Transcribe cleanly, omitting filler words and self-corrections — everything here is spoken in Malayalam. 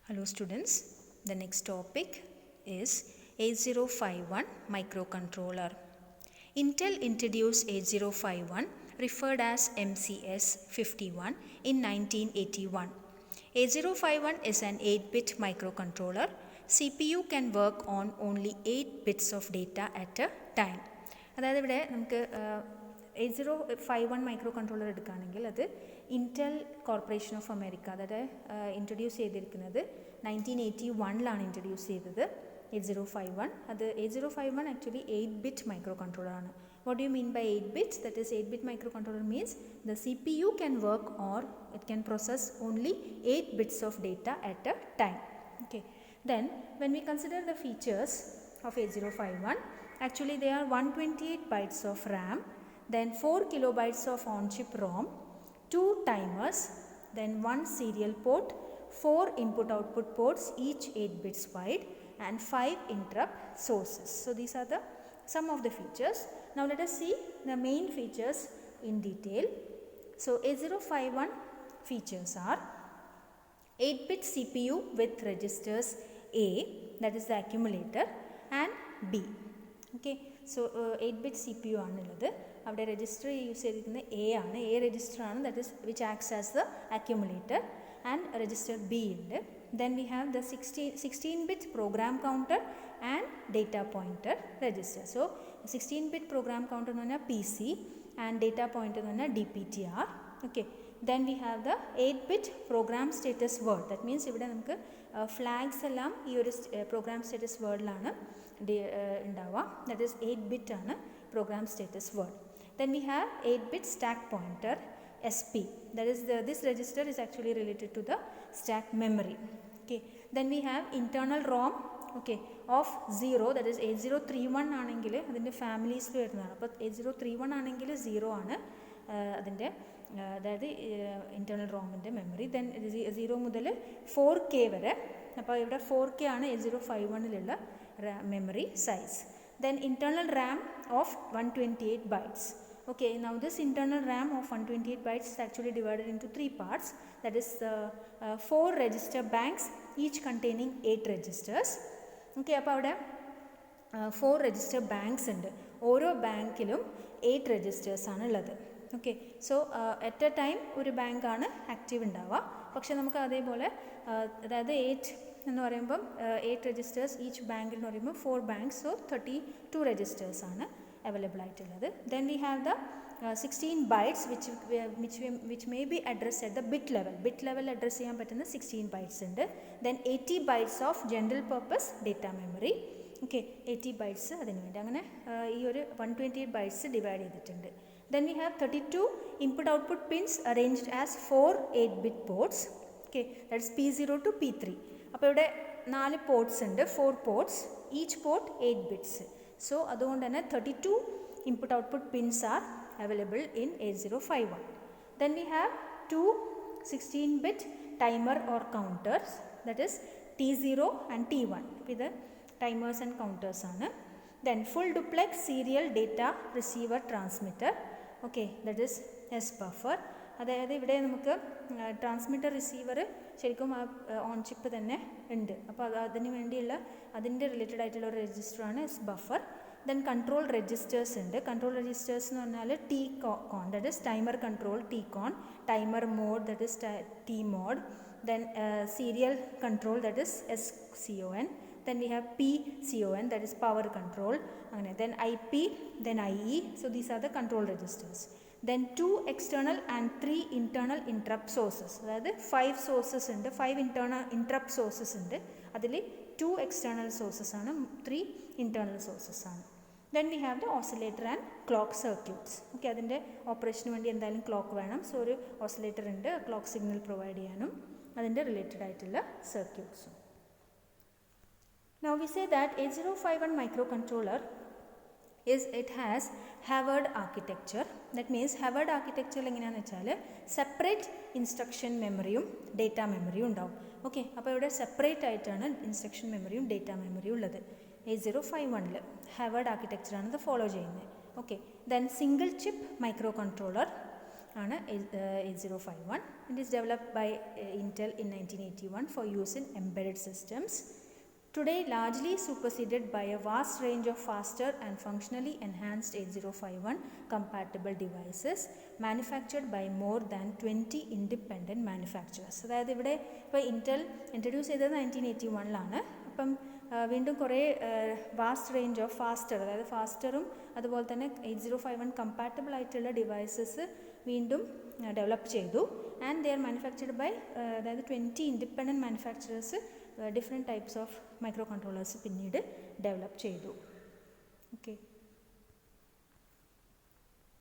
Hello students, the next topic is 8051 microcontroller. Intel introduced 8051 referred as MCS 51 in 1981. 8051 is an 8-bit microcontroller. CPU can work on only 8 bits of data at a time. അതായത് ഇവിടെ നമുക്ക് 8051 മൈക്രോ കൺട്രോളർ എടുക്കുകയാണെങ്കിൽ അത് ഇൻറ്റൽ കോർപ്പറേഷൻ ഓഫ് അമേരിക്ക അതായത് ഇൻട്രൊഡ്യൂസ് ചെയ്തിരിക്കുന്നത് 1981 ഇൻട്രൊഡ്യൂസ് ചെയ്തത് 8051. അത് 8051 ആക്ച്വലി 8-bit മൈക്രോ കൺട്രോളറാണ്. What do you mean by 8 bits? That is 8-bit microcontroller means the CPU can work or it can process only 8 bits of data at a time. Okay. Then when we consider the features of 8051, actually there are 128 bytes of RAM, then 4 kilobytes of on-chip ROM, 2 timers, then 1 serial port, 4 input-output ports, each 8 bits wide, and 5 interrupt sources. So these are the some of the features. Now let us see the main features in detail. So 8051 features are 8-bit CPU with registers A, that is the accumulator, and B. Okay, so 8-bit CPU ആണുള്ളത്. അവിടെ രജിസ്റ്റർ യൂസ് ചെയ്തിരിക്കുന്നത് എ ആണ്. എ രജിസ്റ്റർ ആണ്, that is which acts as the accumulator, and register B ഉണ്ട്. Then we have the 16-bit program counter and data pointer register. So 16-bit program counter എന്ന് പറഞ്ഞാൽ PC and data pointer എന്ന് പറഞ്ഞാൽ DPTR. Okay. Then we have the 8-bit program status word. That means ഇവിടെ നമുക്ക് ഫ്ലാഗ്സ് എല്ലാം ഈ ഒരു പ്രോഗ്രാം സ്റ്റാറ്റസ് വേർഡിലാണ് ഉണ്ടാവുക. That is 8-bit ആണ് program status word. Then we have 8-bit stack pointer SP. That is this register is actually related to the stack memory. Okay. Then we have internal ROM, okay, of 0, that is 8031 ആണെങ്കിൽ അതിൻ്റെ ഫാമിലീസിൽ വരുന്നതാണ്. അപ്പോൾ 8031 ആണെങ്കിൽ 0 ആണ് അതിൻ്റെ അതായത് ഇൻറ്റേർണൽ റോമിൻ്റെ മെമ്മറി. ദെൻ 0 മുതൽ 4K വരെ. അപ്പോൾ ഇവിടെ 4K ആണ് 8051 memory size. Then internal RAM of 128 bytes. Okay, now this internal RAM of 128 bytes is actually divided into 3 parts. That is 4 register banks, each containing 8 registers. Okay, അപ്പോൾ അവിടെ 4 register banks ഉണ്ട്. ഓരോ ബാങ്കിലും 8 registers ആണ് ഉള്ളത്. Okay, so at A time ഒരു ബാങ്കാണ് ആക്റ്റീവ് ഉണ്ടാവുക. പക്ഷെ നമുക്ക് അതേപോലെ അതായത് 8 എന്ന് പറയുമ്പം 8 രജിസ്റ്റേഴ്സ് ഈച്ച് ബാങ്ക് എന്ന് പറയുമ്പോൾ 4 ബാങ്ക്സ്, സോ 32 രജിസ്റ്റേഴ്സ് ആണ് അവൈലബിൾ ആയിട്ടുള്ളത്. Then we have the 16 bytes which may be addressed at the bit level. Bit level address ചെയ്യാൻ പറ്റുന്ന 16 bytes ഉണ്ട്. Then 80 bytes of general purpose data memory. Okay, 80 bytes അതിന് വേണ്ടി. അങ്ങനെ ഈ ഒരു 128 bytes ഡിവൈഡ് ചെയ്തിട്ടുണ്ട്. Then we have 32 input-output pins arranged as 4 8-bit ports. Okay, that is P0 to P3. അപ്പോൾ ഇവിടെ 4 പോർട്ട്സ് ഉണ്ട്, 4 ports, each port 8 bits. So അതുകൊണ്ട് തന്നെ 32 input-output pins are available in 8051. Then we have 2 16-bit timer or counters, that is T0 and T1. ഇത് timers and counters ആണ്. Then full duplex serial data receiver transmitter. Okay, that is S buffer. അതായത് ഇവിടെ നമുക്ക് ട്രാൻസ്മിറ്റർ റിസീവർ ശരിക്കും ആ ഓൺ ചിപ്പ് തന്നെ ഉണ്ട്. അപ്പോൾ അതിന് വേണ്ടിയുള്ള അതിൻ്റെ റിലേറ്റഡ് ആയിട്ടുള്ള ഒരു രജിസ്റ്ററാണ് S buffer. Then control registers ഉണ്ട്. കൺട്രോൾ രജിസ്റ്റേഴ്സ് എന്ന് പറഞ്ഞാൽ T con, that is timer control T con, timer mode that is T mode, then serial control that is S C O N. Then we have PCON, that is power control. Then IP, then IE. So these are the control registers. Then 2 external and 3 internal interrupt sources. That is 5 sources ഉണ്ട്, 5 internal interrupt sources ഉണ്ട്. അതിൽ 2 external sources ആണ്, 3 internal sources ആണ്. Then we have the oscillator and clock circuits. Okay, അതിൻ്റെ ഓപ്പറേഷന് വേണ്ടി എന്തായാലും ക്ലോക്ക് വേണം. സോ ഒരു ഓസിലേറ്റർ ഉണ്ട്, ക്ലോക്ക് സിഗ്നൽ പ്രൊവൈഡ് ചെയ്യാനും അതിൻ്റെ റിലേറ്റഡ് ആയിട്ടുള്ള സർക്യൂട്ട്സും. Now we say that 8051 microcontroller it has Harvard architecture. That means Harvard architecture എങ്ങനെയാണെന്ന് വെച്ചാൽ സെപ്പറേറ്റ് ഇൻസ്ട്രക്ഷൻ മെമ്മറിയും ഡേറ്റ മെമ്മറിയും ഉണ്ടാവും. ഓക്കെ, അപ്പോൾ ഇവിടെ സെപ്പറേറ്റ് ആയിട്ടാണ് ഇൻസ്ട്രക്ഷൻ മെമ്മറിയും ഡേറ്റ മെമ്മറിയും ഉള്ളത്. 8051 ഹാർവർഡ് ആർക്കിടെക്ചറാണ് ഇത് ഫോളോ ചെയ്യുന്നത്. Okay, then single chip micro controller ആണ് 8051. It is developed by Intel in 1981 for use in embedded systems. Today largely superseded by a vast range of faster and functionally enhanced 8051 compatible devices manufactured by more than 20 independent manufacturers. അതായത് ഇവിടെ ഇപ്പോൾ ഇൻറ്റൽ ഇൻട്രൊഡ്യൂസ് ചെയ്തത് 1981 അപ്പം വീണ്ടും കുറേ വാസ്റ്റ് റേഞ്ച് ഓഫ് ഫാസ്റ്റർ, അതായത് ഫാസ്റ്ററും അതുപോലെ തന്നെ 8051 കമ്പാറ്റബിൾ ആയിട്ടുള്ള ഡിവൈസസ് വീണ്ടും ഡെവലപ്പ് ചെയ്തു. And they are manufactured by അതായത് 20 independent manufacturers different types of micro controllers പിന്നീട് ഡെവലപ്പ് ചെയ്തു. ഓക്കെ.